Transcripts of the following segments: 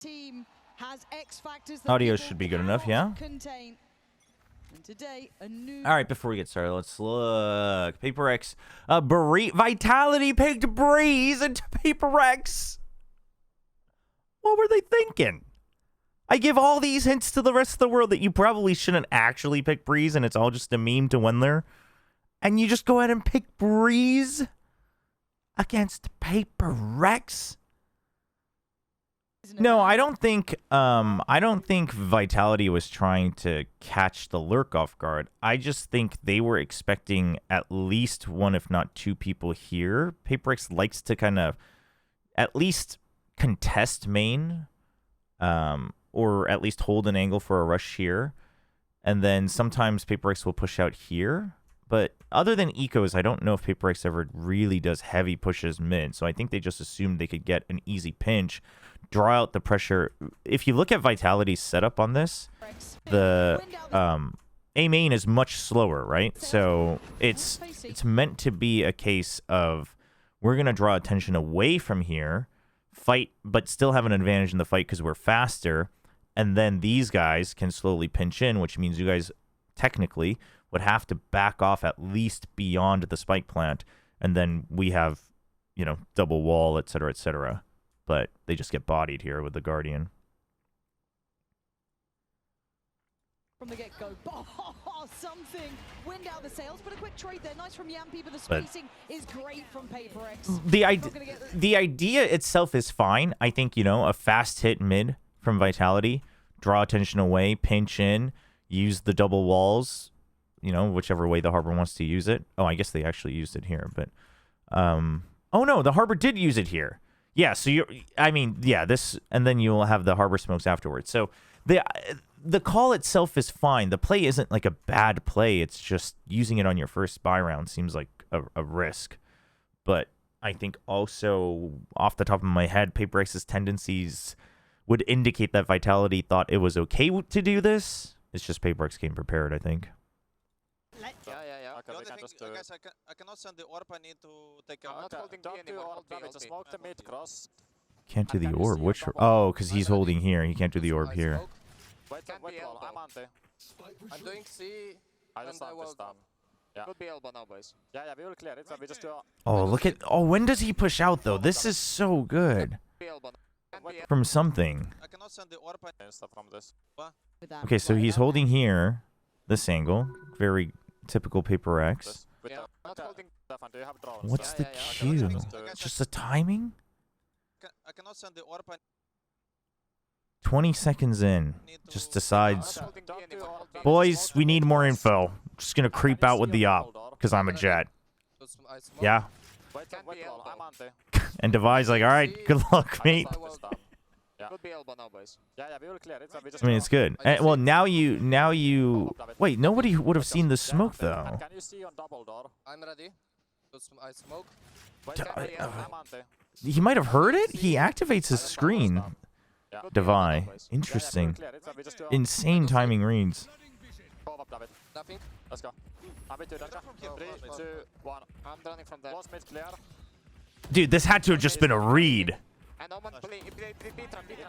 Team has X factors. Audio should be good enough, yeah? Contain. And today, a new... All right, before we get started, let's look. PRX. Vitality picked Breeze into PRX. What were they thinking? I give all these hints to the rest of the world that you probably shouldn't actually pick Breeze, and it's all just a meme to win there. And you just go ahead and pick Breeze against PRX? No, I don't think Vitality was trying to catch the lurk off guard. I just think they were expecting at least one, if not two people here. PRX likes to kind of at least contest main, or at least hold an angle for a rush here. And then sometimes PRX will push out here. But other than ecos, I don't know if PRX ever really does heavy pushes mid. So I think they just assumed they could get an easy pinch, draw out the pressure. If you look at Vitality's setup on this, the A main is much slower, right? So it's meant to be a case of we're going to draw attention away from here, fight, but still have an advantage in the fight because we're faster. And then these guys can slowly pinch in, which means you guys technically would have to back off at least beyond the spike plant. And then we have, you know, double wall, etc., etc. But they just get bodied here with the Guardian. From the get-go, something. Wind out the sails, but a quick trade there. Nice from Yampy, but the spacing is great from PRX. The idea itself is fine. I think, you know, a fast hit mid from Vitality, draw attention away, pinch in, use the double walls, you know, whichever way the Harbor wants to use it. Oh, I guess they actually used it here, but oh no, the Harbor did use it here. Yeah, so I mean, yeah, this, and then you'll have the Harbor smokes afterwards. So the call itself is fine. The play isn't like a bad play. It's just using it on your first buy round seems like a risk. But I think also, off the top of my head, PRX's tendencies would indicate that Vitality thought it was okay to do this. It's just PRX came prepared, I think. Yeah. The only thing, guys, I cannot send the orb. I need to take a... Don't do orb damage, just smoke the mid cross. Can't do the orb. Which? Oh, because he's holding here. He can't do the orb here. Wait, I'm anti. I'm doing C. I just want this down. Yeah. Could be elbow now, boys. Yeah, we will clear it. So we just do. Oh, look at. Oh, when does he push out though? This is so good. From something. I cannot send the orb. From this. Okay, so he's holding here. This angle, very typical PRX. What's the cue? Just the timing? I cannot send the orb. 20 seconds in, just decides, boys, we need more info. I'm just gonna creep out with the op, because I'm a jet. Yeah. And Devi's like, alright, good luck, mate. I mean, it's good. And, well, now you... Wait, nobody would have seen the smoke, though. Can you see on double door? I'm ready. I smoke. He might have heard it? He activates his screen. Devi. Interesting. Insane timing reads. Nothing. Let's go. I'm 3, 2, 1. I'm running from there. Dude, this had to have just been a read.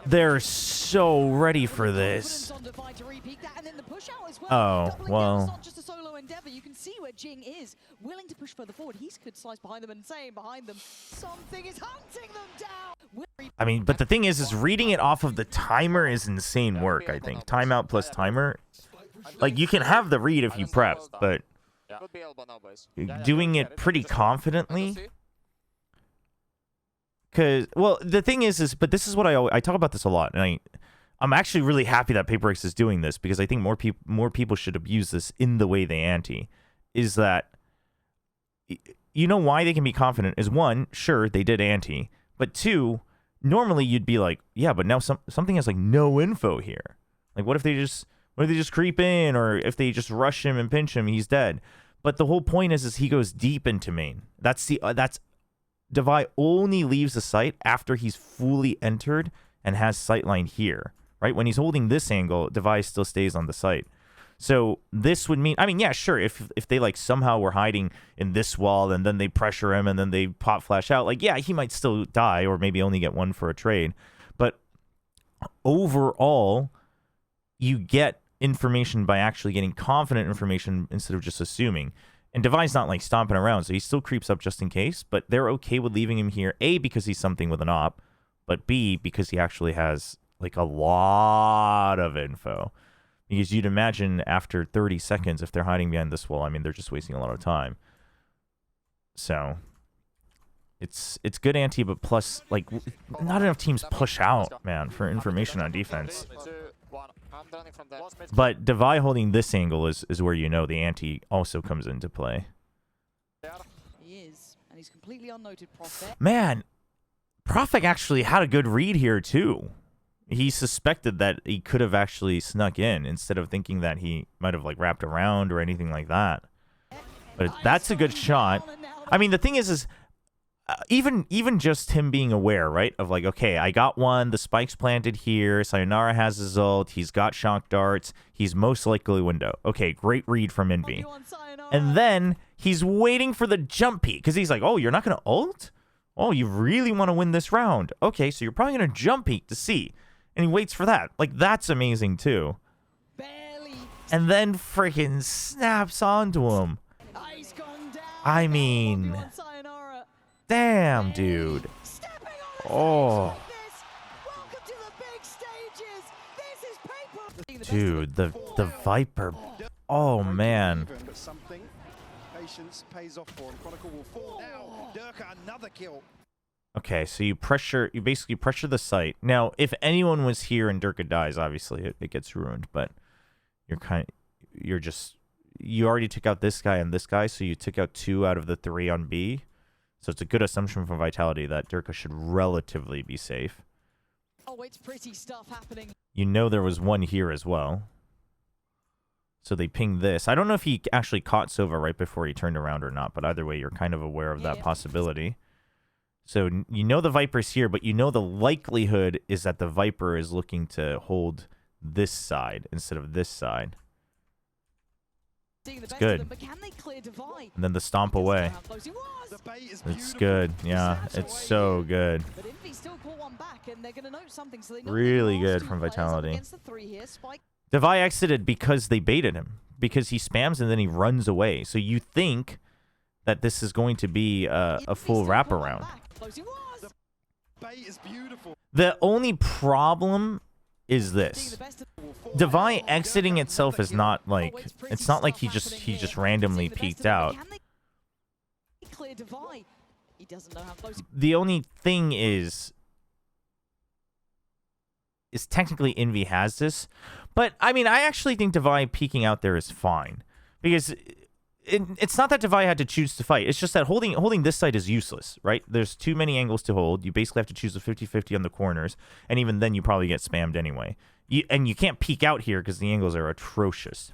They're so ready for this. Oh, well. You can see where Jing is willing to push further forward. He could slice behind them and saying behind them, something is hunting them down. I mean, but the thing is reading it off of the timer is insane work, I think. Timeout plus timer. Like, you can have the read if you prep, but doing it pretty confidently. Because, well, the thing is, but this is what I talk about this a lot, and I'm actually really happy that PRX is doing this, because I think more people should abuse this in the way they ante. Is that, you know why they can be confident is, one, sure, they did ante, but two, normally you'd be like, yeah, but now something has like no info here. Like, what if they just creep in, or if they just rush him and pinch him, he's dead. But the whole point is he goes deep into main. That's Devi only leaves the site after he's fully entered and has sightline here, right? When he's holding this angle, Devi still stays on the site. So this would mean, I mean, yeah, sure, if they like somehow were hiding in this wall and then they pressure him and then they pop flash out, like, yeah, he might still die or maybe only get one for a trade. But overall, you get information by actually getting confident information instead of just assuming. And Devi's not like stomping around, so he still creeps up just in case, but they're okay with leaving him here, A, because he's something with an op, but B, because he actually has like a lot of info. Because you'd imagine after 30 seconds, if they're hiding behind this wall, I mean, they're just wasting a lot of time. So it's good ante, but plus, like, not enough teams push out, man, for information on defense. But Devi holding this angle is where you know the ante also comes into play. He is, and he's completely unnoted. Prophet. Man, Prophet actually had a good read here, too. He suspected that he could have actually snuck in instead of thinking that he might have, like, wrapped around or anything like that. But that's a good shot. I mean, the thing is even just him being aware, right, of like, okay, I got one, the spike's planted here, Sayonara has his ult, he's got shock darts, he's most likely window. Okay, great read from Envy. And then he's waiting for the jump peek, because he's like, oh, you're not going to ult? Oh, you really want to win this round. Okay, so you're probably going to jump peek to see. And he waits for that. Like, that's amazing, too. And then freaking snaps onto him. I mean, damn, dude. Oh. Dude, the Viper. Oh, man. Okay, so you basically pressure the site. Now, if anyone was here and Durka dies, obviously it gets ruined, but you already took out this guy and this guy, so you took out 2 out of the 3 on B. So it's a good assumption from Vitality that Durka should relatively be safe. Oh, it's pretty stuff happening. You know there was one here as well. So they pinged this. I don't know if he actually caught Sova right before he turned around or not, but either way, you're kind of aware of that possibility. So you know the Viper's here, but you know the likelihood is that the Viper is looking to hold this side instead of this side. It's good. And then the stomp away. It's good. Yeah, it's so good. Really good from Vitality. Devi exited because they baited him. Because he spams and then he runs away. So you think that this is going to be a full wraparound. The only problem is this. Devi exiting itself is not like, it's not like he just randomly peeked out. The only thing is technically Envy has this, but I mean, I actually think Devi peeking out there is fine, because it's not that Devi had to choose to fight. It's just that holding this side is useless, right? There's too many angles to hold. You basically have to choose a 50-50 on the corners, and even then you probably get spammed anyway. And you can't peek out here because the angles are atrocious.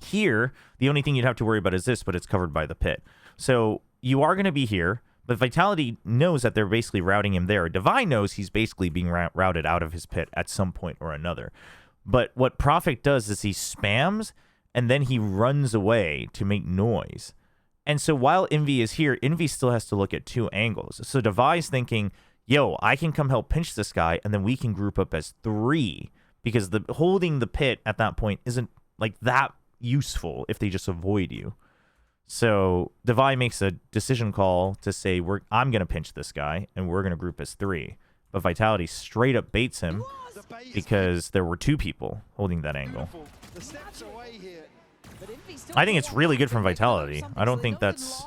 Here, the only thing you'd have to worry about is this, but it's covered by the pit. So you are going to be here, but Vitality knows that they're basically routing him there. Devi knows he's basically being routed out of his pit at some point or another. But what Prophet does is he spams, and then he runs away to make noise. And so while Envy is here, Envy still has to look at 2 angles. So Devi's thinking, yo, I can come help pinch this guy, and then we can group up as 3. Because holding the pit at that point isn't like that useful if they just avoid you. So Devi makes a decision call to say, I'm going to pinch this guy, and we're going to group as 3. But Vitality straight up baits him because there were 2 people holding that angle. I think it's really good from Vitality. I don't think that's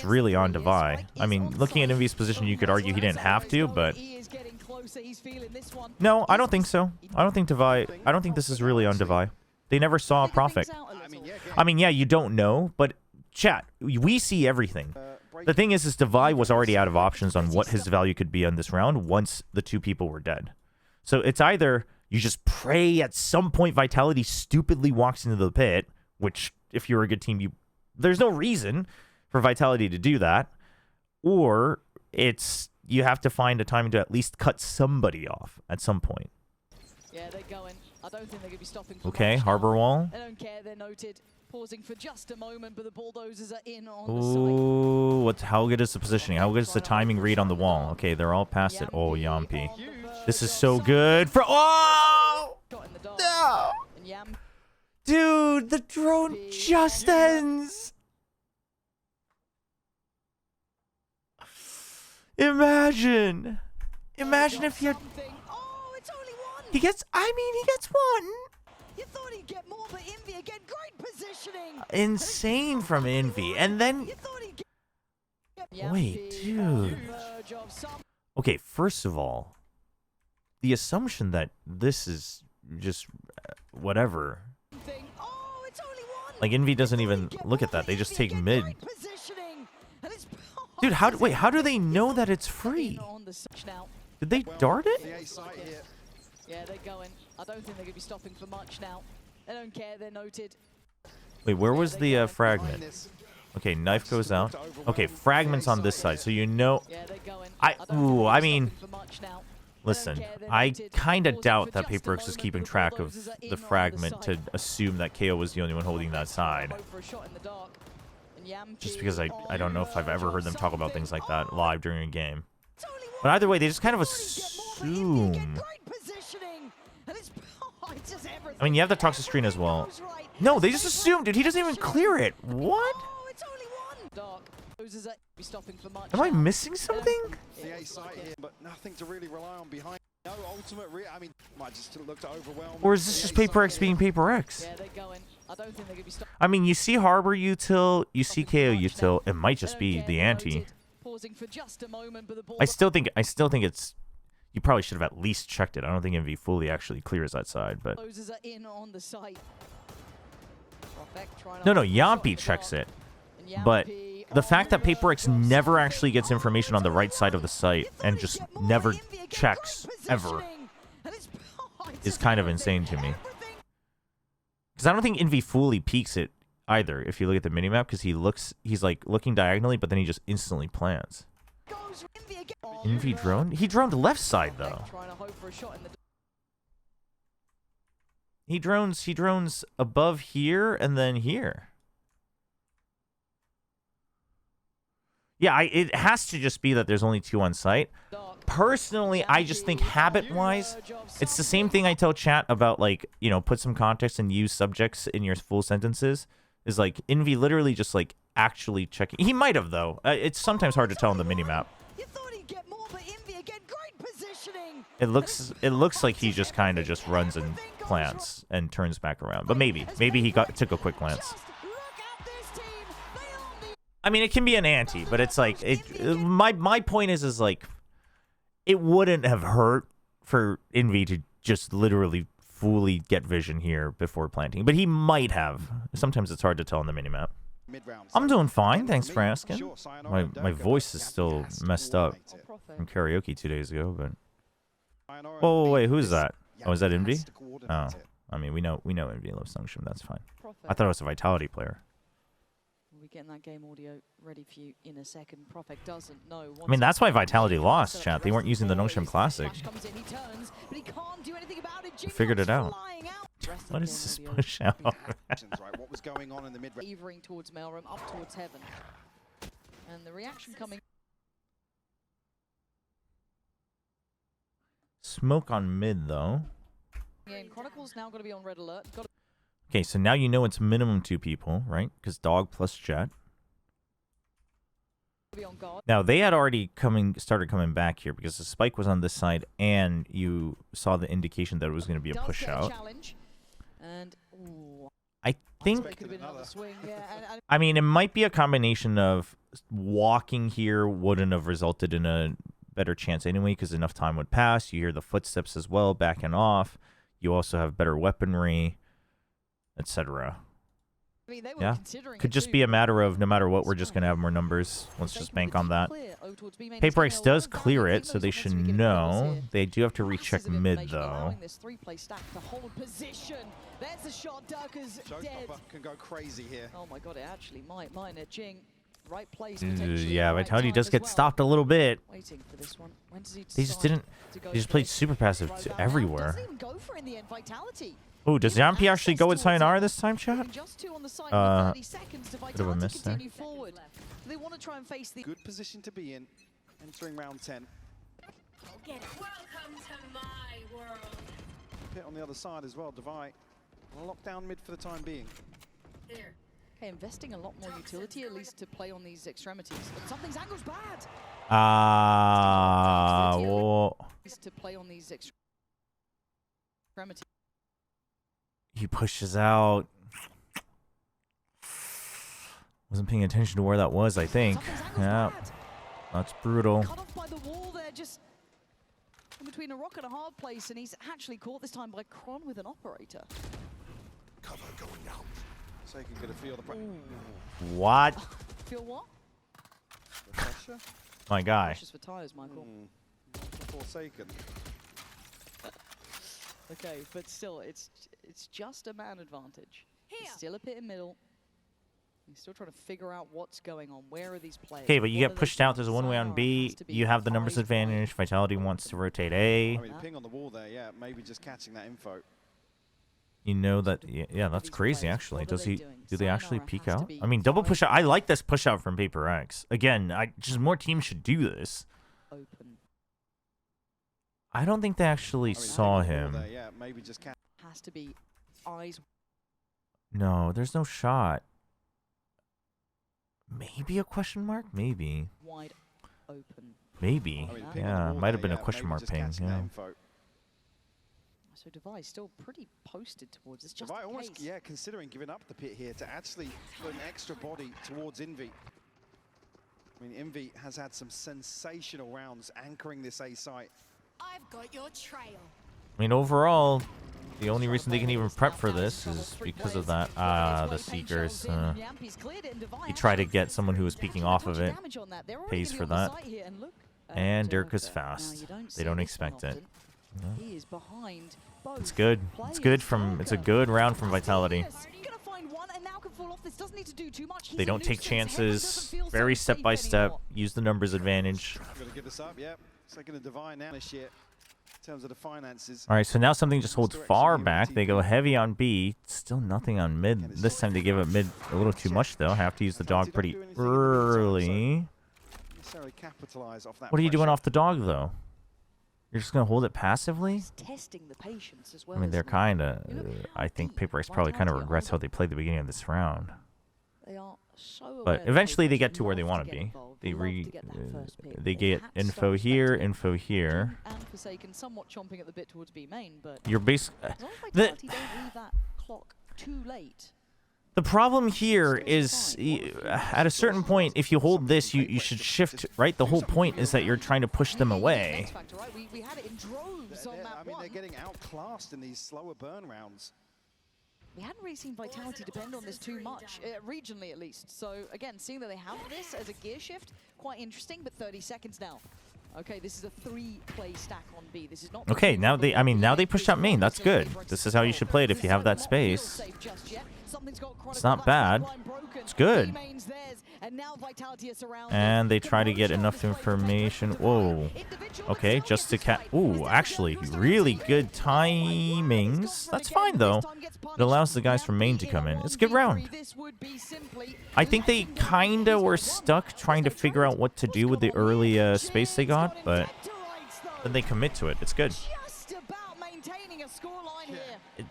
really on Devi. I mean, looking at Envy's position, you could argue he didn't have to, but no, I don't think so. I don't think this is really on Devi. They never saw a Prophet. I mean, yeah, you don't know, but chat, we see everything. The thing is Devi was already out of options on what his value could be on this round once the 2 people were dead. So it's either you just pray at some point Vitality stupidly walks into the pit, which if you're a good team, there's no reason for Vitality to do that, or it's you have to find a time to at least cut somebody off at some point. Yeah, they're going. I don't think they're going to be stopping. Okay, Harbor Wall. They don't care. They're noted. Pausing for just a moment, but the bulldozers are in on the side. Ooh, how good is the positioning? How good is the timing read on the wall? Okay, they're all past it. Oh, Yampi. This is so good for... Oh! No! Dude, the drone just ends. Imagine if you... He gets... I mean, he gets one. You thought he'd get more, but Envy again, great positioning. Insane from Envy. And then... Wait, dude. Okay, first of all, the assumption that this is just whatever. Like, Envy doesn't even look at that. They just take mid. Dude, how do they know that it's free? Did they dart it? Yeah, they're going. I don't think they're going to be stopping for much now. They don't care. They're noted. Wait, where was the fragment? Okay, knife goes out. Okay, fragment's on this side, so you know... I mean... Listen, I kind of doubt that PRX is keeping track of the fragment to assume that KO was the only one holding that side. Just because I don't know if I've ever heard them talk about things like that live during a game. But either way, they just kind of assume... I mean, you have the toxic screen as well. No, they just assumed, dude. He doesn't even clear it. What? Am I missing something? But nothing to really rely on behind. No ultimate. I mean, might just look to overwhelm. Or is this just PRX being PRX? I mean, you see Harbor util, you see KO util. It might just be the anti. I still think it's. You probably should have at least checked it. I don't think MV fully actually clears that side, but... No, Yampi checks it. But the fact that PRX never actually gets information on the right side of the site and just never checks, ever, is kind of insane to me. Because I don't think Envy fully peeks it either, if you look at the minimap, because he's like looking diagonally, but then he just instantly plants. Envy drone? He droned left side though. He drones above here and then here. Yeah, it has to just be that there's only two on site. Personally, I just think habit-wise, it's the same thing I tell chat about, like, you know, put some context and use subjects in your full sentences. Is like, Envy literally just, like, actually checking. He might have, though. It's sometimes hard to tell on the minimap. It looks like he just kind of just runs and plants and turns back around. But maybe he took a quick glance. I mean, it can be an anti, but it's like my point is like, it wouldn't have hurt for Envy to just literally fully get vision here before planting, but he might have. Sometimes it's hard to tell on the minimap. I'm doing fine, thanks for asking. My voice is still messed up from karaoke 2 days ago, but... Oh, wait, who's that? Oh, is that Envy? Oh, I mean, we know Envy loves Sungshim, that's fine. I thought it was a Vitality player. We'll be getting that game audio ready for you in a second. Prophet doesn't know. I mean, that's why Vitality lost, chat. They weren't using the Nongshim Classic. They figured it out. What is this push out? What was going on in the mid? Evering towards Maelstrom, up towards Heaven. And the reaction coming. Smoke on mid, though. Yeah, Chronicle's now going to be on red alert. Okay, so now you know it's minimum 2 people, right? Because Dog plus Jet. Now, they had already started coming back here because the spike was on this side, and you saw the indication that it was going to be a push out. And, I think... I mean, it might be a combination of walking here wouldn't have resulted in a better chance anyway, because enough time would pass. You hear the footsteps as well, backing off. You also have better weaponry, etc. I mean, yeah, could just be a matter of no matter what, we're just going to have more numbers. Let's just bank on that. PRX does clear it, so they should know. They do have to recheck mid, though. There's the shot. Durka's dead. Can go crazy here. Oh my god, it actually might. Minor Jing. Right place. Yeah, Vitality does get stopped a little bit. Waiting for this one. When does he they just didn't. They just played super passive to everywhere. Doesn't even go for in the end. Vitality. Oh, does Yampi actually go with Sayonara this time, chat? Just 2 on the side, Uh, 30 seconds to bit of a Vitality miss there. continue forward. They want to try and face the Good position to be in, entering round 10. Welcome to my world. Pit on the other side as well. Devi locked down mid for the time being. Here. Okay, investing a lot more utility, at least to play on these extremities. But something's angle's bad. Well, To play on these extremities. he pushes out. Wasn't paying attention to where that was, I think. Something's angle's Yeah, bad. that's brutal. Cut off by the wall there, just in between a rock and a hard place, and he's actually caught this time by Kron with an operator. So you can get a feel of the What? Feel what? pressure. My guy. Precious for tires, Michael. Forsaken. Okay, but still, it's just a man advantage. He's still a pit in middle. He's still trying to figure out what's going on. Where are these players? Okay, but you What get are they pushed out. doing? There's a one-way on Sayonara B. has to be You have the numbers eyes wide. advantage. Vitality wants to rotate A. I mean, ping on the wall there, yeah, maybe just catching that info. You know that, yeah, that's These crazy, players, actually. what are Does they he, doing? do they actually Sayonara peek has to out? be I mean, double eyes push out. I like this push out from PRX. Again, just more teams should do this. Open. I don't think they actually I mean, saw ping on the wall him. there, yeah, maybe just catch. Has to be eyes No, there's no shot. Maybe a question mark? Maybe. wide open. Maybe. I mean, ping on the Yeah, wall might have there, been a yeah, question maybe mark just ping. catching that Yeah. info. So Device still pretty posted towards this. Just Devi in almost, case. yeah, considering giving up the pit here to actually put an extra body towards Envy. I mean, Envy has had some sensational rounds anchoring this A site. I've got your trail. I mean, overall, the only reason they can even prep for this is because of that. The Seekers. He tried to get someone who was peeking off of it. Pays for that. And Dirk is fast. They don't expect it. No. He is behind both It's good. It's good from. It's a good round from Vitality. Gonna find one and now can fall off. This doesn't need to do too much. They don't take chances. Very step by step. Use the numbers advantage. Gonna give this up, yeah. Second to Divine now this year in terms of the finances. All right, so now something just holds far back. They go heavy on B. Still nothing on mid. This time they give up mid a little too much, though. Have to use the dog pretty early. Necessarily capitalize off that What are you doing pressure. off the dog, though? You're just going to hold it passively? He's testing the patience as well. I mean, they're isn't he? kind of... You look how I think deep PRX probably kind of Vitality are regrets how holding. they played the beginning of this round. They are so aware But that eventually they PRX get to where they love want to to get be. involved, They love to get that first pick. they They've get had to info start here, respecting info here. King and Forsaken somewhat chomping at the bit towards B main, but You're basically... as long as Vitality don't leave that clock too late. The problem here is, at a certain point, if you hold this, you should shift, right? The whole point is that you're trying to push them away. X Factor, right? We had it in droves on map I mean, one. they're getting outclassed in these slower burn rounds. We hadn't really seen Vitality depend on this too much, regionally at least. So again, seeing that they have this as a gear shift, quite interesting, but 30 seconds now. Okay, this is a 3-play stack on B. This is not... Okay, now they, I mean, now they pushed out main. That's good. This is how you should play it if you have that space. It's not bad. It's good. And they try to get enough information. Whoa. Okay, just to cat. Ooh, actually, really good timings. That's fine, though. It allows the guys from main to come in. It's a good round. I think they kind of were stuck trying to figure out what to do with the early space they got, but then they commit to it. It's good.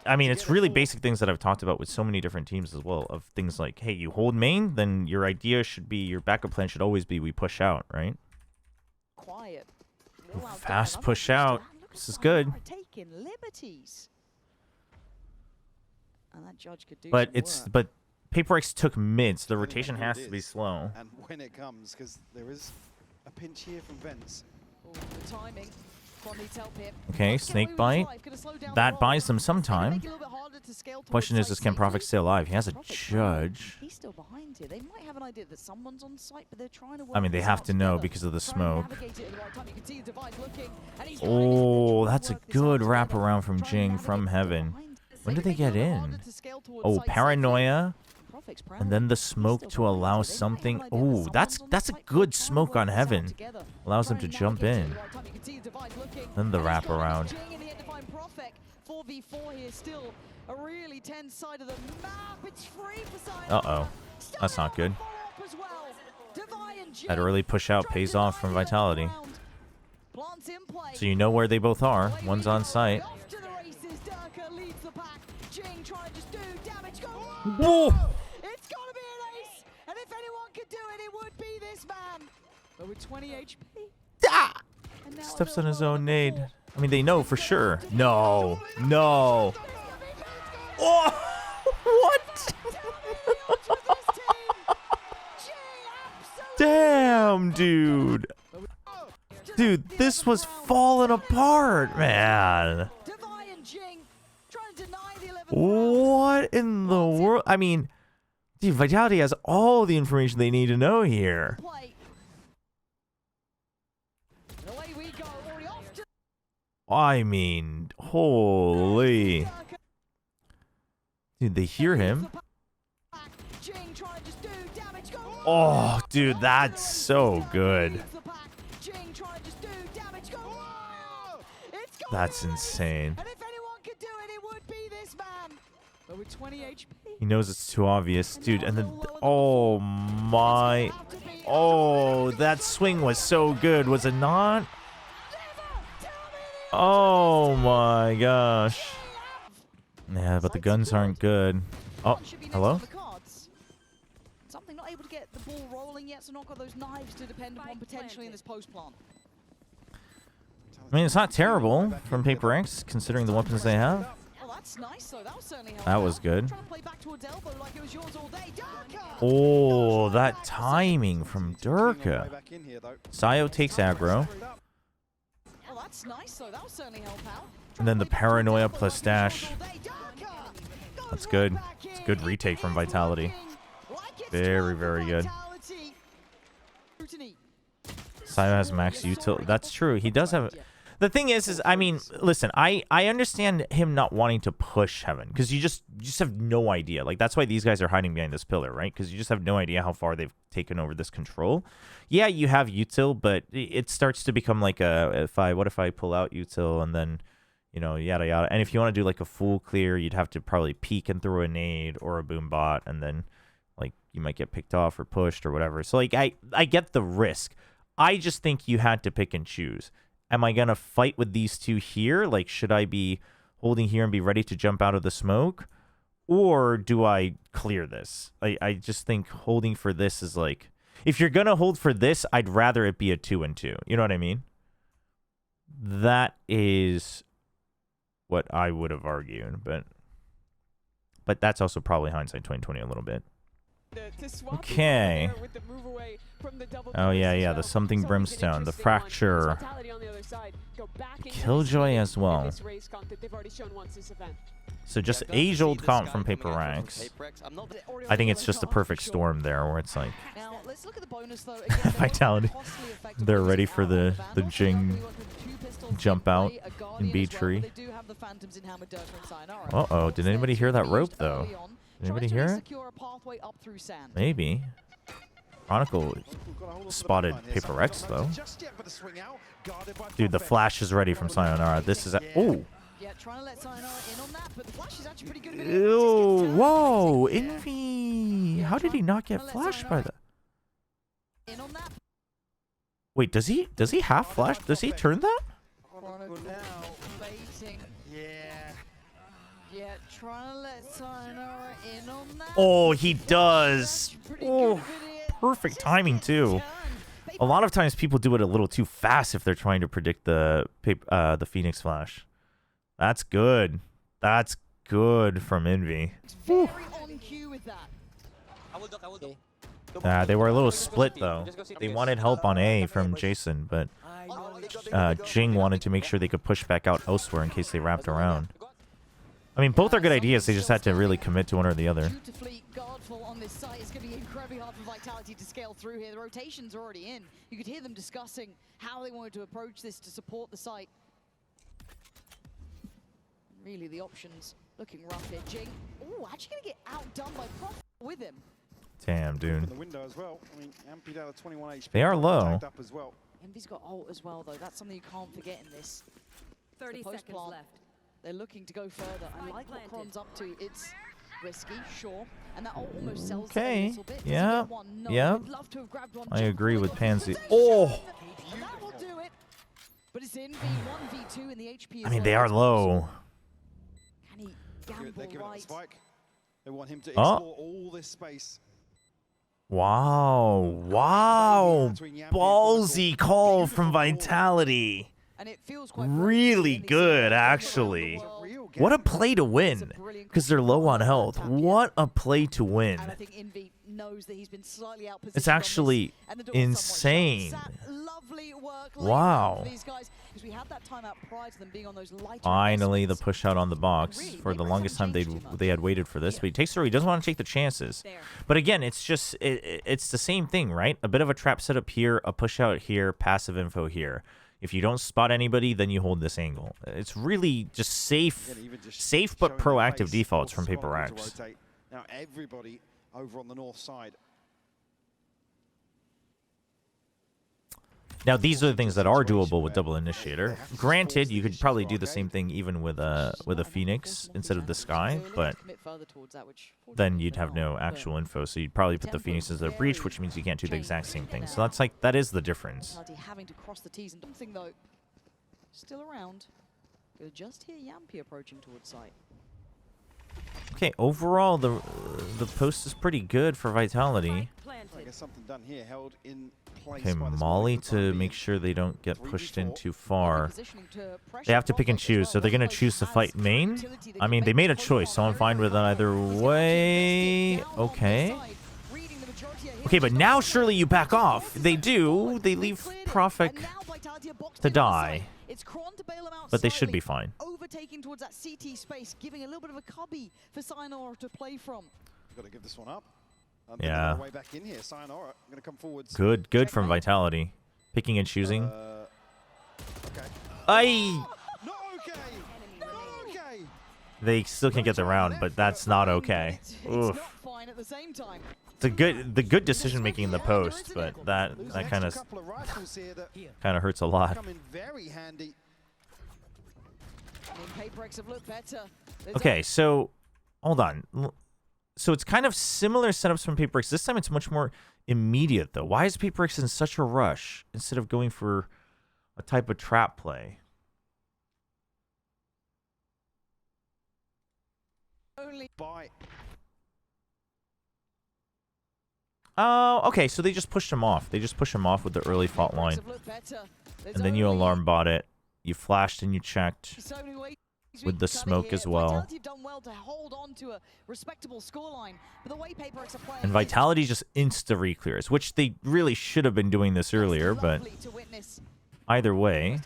I mean, it's really basic things that I've talked about with so many different teams as well, of things like, hey, you hold main, then your idea should be, your backup plan should always be we push out, right? Quiet. Fast push out. This is good. Taking liberties. And that judge could do But some it's, work. but PRX took mid, so the rotation Who has it to be is slow. And when it comes, because there is a pinch here from Vents. Ooh, the timing. Kron needs help here. Okay, Let's get away snake with bite. drive. Gonna slow down the That roll. buys them some It's gonna time. make it a little bit harder to scale Question towards is site can safely. Prophet stay alive? He has a Prophet can't. judge. He's still behind here. They might have an idea that someone's on site, but they're trying to work I mean, they this have out to know together. because of the Trying to smoke. navigate it at the right time. You can see the device looking, and he's Oh, trying that's a to work this out good together. wraparound from Trying to Jing navigate from it heaven. behind. When They do they make it a get little in? harder to scale towards Oh, site safely. paranoia. Prophet's And proud. then the He's smoke still to behind allow here. They might have something. an idea that Oh, someone's that's on a site, but good they're trying smoke to on work this out heaven. together. Allows them Trying to jump navigate it in. at the right time. You can see the device looking, Then the and he's got wraparound. Jing in the end to find Profek 4v4 here, still a really tense side of the map. It's free for Sion. Uh-oh. That's not good. As well. That early push out pays off from Vitality. Plants in play. So you know where they both are. One's on site. Off to the races. Durka leads the pack. Jing trying to just do damage. Go. Whoa! It's gotta be an ace. And if anyone could do it, it would be this man. But with 20 HP. Ah! Steps on his own nade. I mean, they know for sure. No. No. Oh! What? Damn, dude. Dude, this was falling apart, man. What in the world? I mean, dude, Vitality has all the information they need to know here. I mean, holy. Dude, they hear him. Oh, dude, that's so good. That's insane. He knows it's too obvious, dude. And then, oh my. Oh, that swing was so good, was it not? Oh my gosh. Yeah, but the guns aren't good. Oh, hello? Something not able to get the ball rolling yet, so not got those knives to depend upon potentially in this post plant. I mean, it's not terrible from PRX, considering the weapons they have. Oh, that's nice, though. That was certainly helpful. That was good. Trying to play back towards elbow like it was yours all day. Oh, that timing from Durka. Sayo takes aggro. Oh, that's nice, though. That was certainly help out. And then the paranoia plus dash. That's good. It's a good retake from Vitality. Very, very good. Sayo has max util. That's true. He does have... The thing is I mean, listen, I understand him not wanting to push Heaven, because you just have no idea. Like, that's why these guys are hiding behind this pillar, right? Because you just have no idea how far they've taken over this control. Yeah, you have util, but it starts to become like a, what if I pull out util and then, you know, yada yada. And if you want to do like a full clear, you'd have to probably peek and throw a nade or a boom bot, and then like you might get picked off or pushed or whatever. So like I get the risk. I just think you had to pick and choose. Am I going to fight with these two here? Like, should I be holding here and be ready to jump out of the smoke? Or do I clear this? I just think holding for this is like... If you're going to hold for this, I'd rather it be a 2-2. You know what I mean? That is what I would have argued. But that's also probably hindsight 2020 a little bit. Okay. Oh, yeah, the something brimstone, the fracture, killjoy as well. So just age-old comp from PRX. I think it's just a perfect storm there, where it's like Vitality. They're ready for the Jing jump out in B tree. Uh-oh, did anybody hear that rope though? Did anybody hear it? Maybe. Chronicle spotted PRX though. Dude, the flash is ready from Sayonara. This is a... Oh! Ew, whoa! Envy! How did he not get flashed by that? Wait, does he have flash? Does he turn that? Oh, he does. Oh, perfect timing too. A lot of times people do it a little too fast if they're trying to predict the Phoenix flash. That's good. That's good from Envy. They were a little split though. They wanted help on A from Jason, but Jing wanted to make sure they could push back out elsewhere in case they wrapped around. I mean, both are good ideas. They just had to really commit to one or the other. On this site, it's going to be incredibly hard for Vitality to scale through here. The rotation's already in. You could hear them discussing how they wanted to approach this to support the site. Really, the options looking rough here. Jing, oh, actually going to get outdone by Prof with him. Damn, dude. The window as well. I mean, Ampy down to 21 HP. They are low. Up as well. Envy's got ult as well, though. That's something you can't forget in this. 30 seconds left. They're looking to go further. I like what Kron's up to. It's risky, sure, and that almost sells it a little bit. Does he Yeah. get one? No, Yeah. would love to have grabbed one. I Jump agree on with the Pansy. possession. Oh! And that will do it. But it's in V1, V2, and the HP is I mean, low. they are It's low. Can he They're gamble giving it the right? spike. They want him to Oh. explore all this space. Wow. Wow. Ballsy call from Vitality. And it feels quite Really good, actually. What a play to win. Because they're low on health. What a play to win. And I think Envy knows that he's been slightly outpositioned. It's actually on this, and the door is somewhat insane. shut. Lovely work Wow. for these guys, because we had that timeout prior to them being on those lighter Finally, the investments. push out on the box. Really, For the Paper longest time, haven't changed too much. they had waited for this. But he takes through. He doesn't want to take the chances. There. But again, it's just it's the same thing, right? A bit of a trap setup here, a push out here, passive info here. If you don't spot anybody, then you hold this angle. It's really just safe, Again, even just safe but showing the proactive face, defaults from forces one Paper to X. rotate. Now everybody over on the north side. Now, these are the things that are doable with double initiator. Granted, you could probably do the same thing even with a Phoenix instead of the Sky, but then you'd have no actual info. So you'd probably put the Phoenix as their breach, which means you can't do the exact same thing. So that is the difference. Having to cross the T's and something though, still around. You'll just hear Yampy approaching towards site. Okay, overall the post is pretty good for Vitality. I guess something done here, held in place Okay, by this Molly Molly for the to time make being. sure they don't get pushed in 3v4. too far. Positioning to pressure They have to pick and Prospect as choose, so well. they're going to Prospect choose to has fight main. utility that I can mean, they make made a the choice, so I'm Pokemon fine with very either well. He's gonna way. invest it down on Okay. this side, reading the majority of hits. Okay, but now surely you back off. They do. They leave Profik to die, but they should be fine. Overtaking towards that CT space, giving a little bit of a cubby for Sayonara to play from. Got to give this one up. Yeah. Way back in here. Sayonara going to come forwards. Good from Vitality. Picking and choosing. Okay. Aye! Not okay. Not okay. They still can't get the round, but that's not okay. It's Oof. not fine at the same time. It's the good decision making in the post, but that Lose an kind extra of couple of rifles here that hurts a lot. come in very handy. I mean, PaperX have looked better. There's Okay, so hold on. So it's kind of similar setups from PaperX. This time it's much more immediate, though. Why is PaperX in such a rush instead of going for a type of trap play? only By Oh, okay, so they just pushed him off. They just pushed him off with the early fault PaperX line. have looked better. There's And then you only alarm bot it. You flashed and you checked. so many ways we with the can cut it smoke here. as well. Vitality have done well to hold on to a respectable scoreline, but the way PaperX are playing, And Vitality just insta-reclears, which they really should have been doing this earlier, but either way.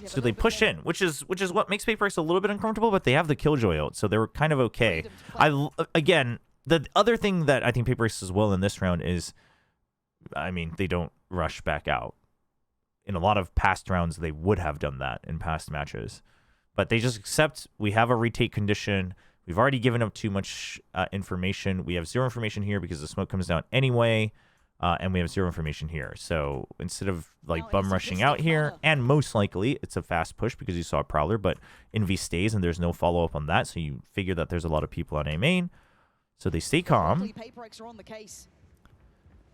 So they push in, which is what makes PaperX a little bit uncomfortable, but they have the Killjoy ult, so they were kind of okay. Again, the other thing that I think PaperX does well in this round is, I mean, they don't rush back out. In a lot of past rounds, they would have done that in past matches. But they just accept we have a retake condition. We've already given up too much information. We have zero information here because the smoke comes down anyway. And we have zero information here. So instead of like bum rushing out here, and most likely it's a fast push because you saw a Prowler, but Envy stays and there's no follow-up on that. So you figure that there's a lot of people on A main. So they stay calm.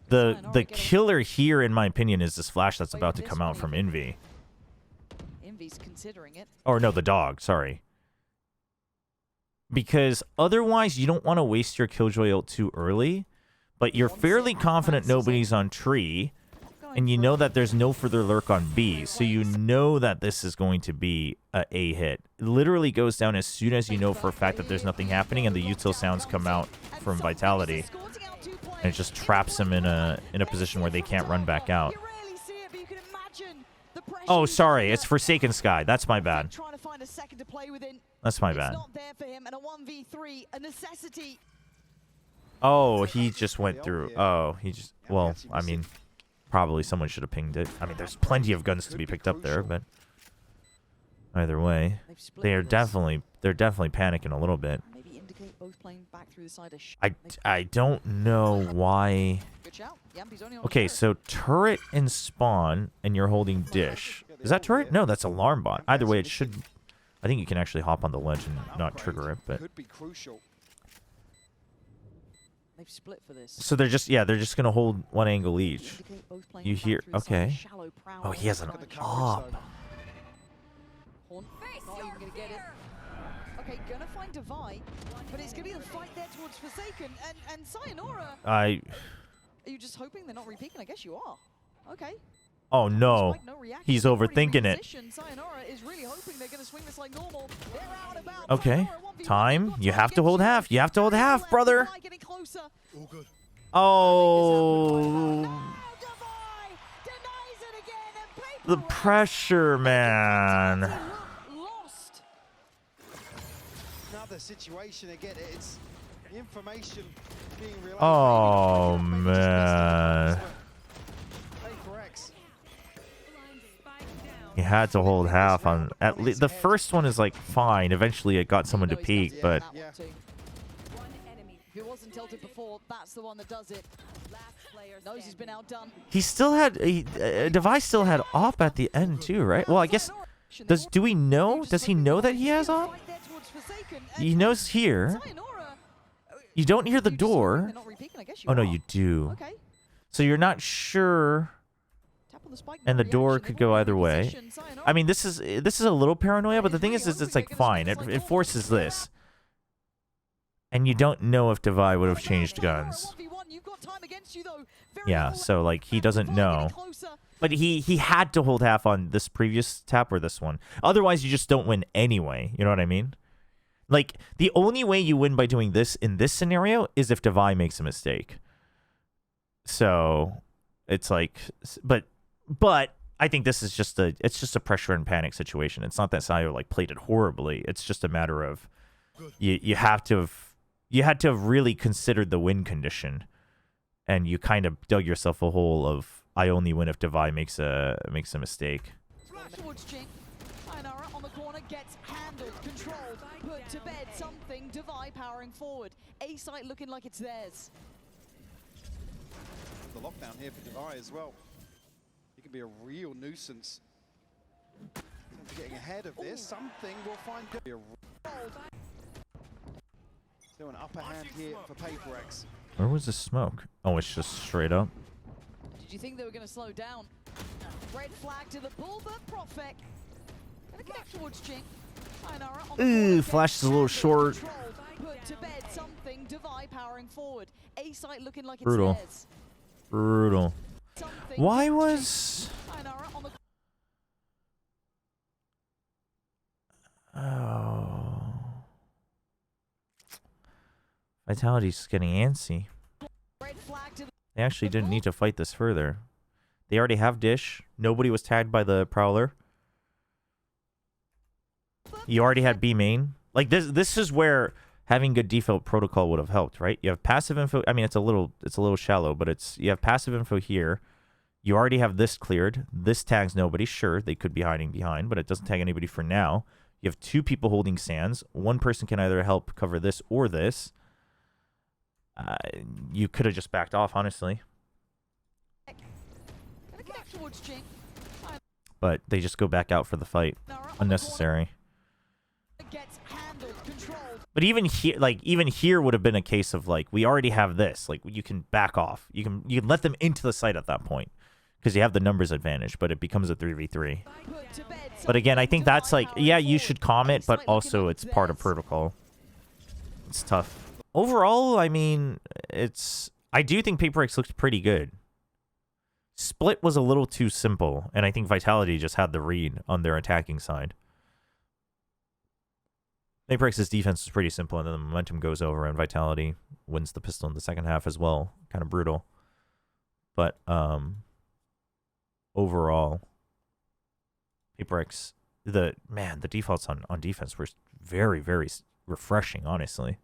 The killer here, in my opinion, is this flash that's about to come out from Envy. Envy's considering it. Or no, the dog, sorry. Because otherwise you don't want to waste your Killjoy ult too early, but you're fairly confident nobody's on tree, and you know that there's no further lurk on B, so you know that this is going to be a hit. It literally goes down as soon as you know for a fact that there's nothing happening and the util sounds come out from Vitality. And it just traps them in a position where they can't run back out. Oh, sorry, it's Forsaken Sky. That's my bad. That's my bad. Oh, he just went through. Oh, he just... Well, I mean, probably someone should have pinged it. I mean, there's plenty of guns to be picked up there, but... Either way, they're definitely panicking a little bit. I don't know why... Okay, so turret and spawn, and you're holding dish. Is that turret? No, that's alarm bot. Either way, it should... I think you can actually hop on the ledge and An not upgrade trigger it, but could be crucial. They've split for this. so they're just gonna hold one angle each. Indicate both playing You back hear? through the side, Okay. shallow prowl Oh, he has an Look at the inside. coverage, op. though. Horn, not even gonna get it. Okay, gonna find Divide, but it's gonna be the fight there towards Forsaken and Sayonara. Are you just hoping they're not repeating? I guess you are. Okay. Oh no. Spike, no reaction. He's They've already overthinking it. repositioned. Sayonara is really hoping they're gonna swing this like normal. They're out about. Okay. Sayonara 1v1. Time. You've got You time have to against hold you. half. You have to hold half, Left, brother. Divide getting closer. Oh. Divide denies it again, and The PRX pressure, man. lost. Another situation again. It's information being relayed. Oh, Maybe just missed man. it. PRX. He had to hold half on at least. The first one is like fine. Eventually, it got someone to No, he's peek, got but that one too. If it wasn't tilted before, that's the one that does it. Knows he's been outdone. he still had Device still had op at the end too, right? Well, I guess do we know? Does he know that he has op? He knows here. You don't hear the door. Oh no, you do. Okay. So you're not sure. Tap on the spike, And no the door reaction. could They've go already either way. repositioned Sayonara. I mean, this is a little paranoia, but the thing is it's like fine. It forces this. And you don't know if Devi would have changed guns. Yeah, so like he doesn't know. But he had to hold half on this previous tap or this one. Otherwise, you just don't win anyway. You know what I mean? Like, the only way you win by doing this in this scenario is if Devi makes a mistake. So, it's like, but I think this is just it's just a pressure and panic situation. It's not that Sayo like played it horribly. It's just a matter of you had to have really considered the win condition, and you kind of dug yourself a hole of I only win if Devi makes a mistake. Towards Jing. Sayonara on the corner gets handled, controlled, put to bed. Something. Devi powering forward. A site looking like it's theirs. The lockdown here for Devi as well. He can be a real nuisance. Getting ahead of this, something will find. Still an upper hand here for PRX. Where was the smoke? Oh, it's just straight up. Did you think they were going to slow down? Red flag to the bull, but Profek gonna connect towards Jing. Sayonara on the Ooh, corner, flash gets is a little handled, short. controlled, put to bed. Something. Devi powering forward. A site looking like it's Brutal. theirs. Brutal. Something Why towards Jing. was... Sayonara on the Oh. Vitality's getting antsy. red flag to the They actually didn't need to fight this further. They already have Dish. Nobody was tagged by the Prowler. You already had B main. Like this is where having good default protocol would have helped, right? You have passive info. I mean, it's a little shallow, but you have passive info here. You already have this cleared. This tags nobody. Sure, they could be hiding behind, but it doesn't tag anybody for now. You have two people holding sands. One person can either help cover this or this. You could have just backed off, honestly. gonna connect towards Jing. But they just go back out for the fight. Sayonara on the Unnecessary. corner, gets handled, controlled. But even here would have been a case of like, we already have this. Like, you can back off. You can let them into the site at that point because you have the numbers advantage. But it becomes a 3v3. Put to bed. But again, I Something. think that's Devi like, powering yeah, you forward. should calm it, A but site looking also like it's part of theirs. protocol. It's tough. Overall, I mean, I do think PRX looked pretty good. Split was a little too simple, and I think Vitality just had the read on their attacking side. PRX's defense is pretty simple, and then the momentum goes over, and Vitality wins the pistol in the second half as well. Kind of brutal. But overall, PRX, the defaults on defense were very, very refreshing, honestly.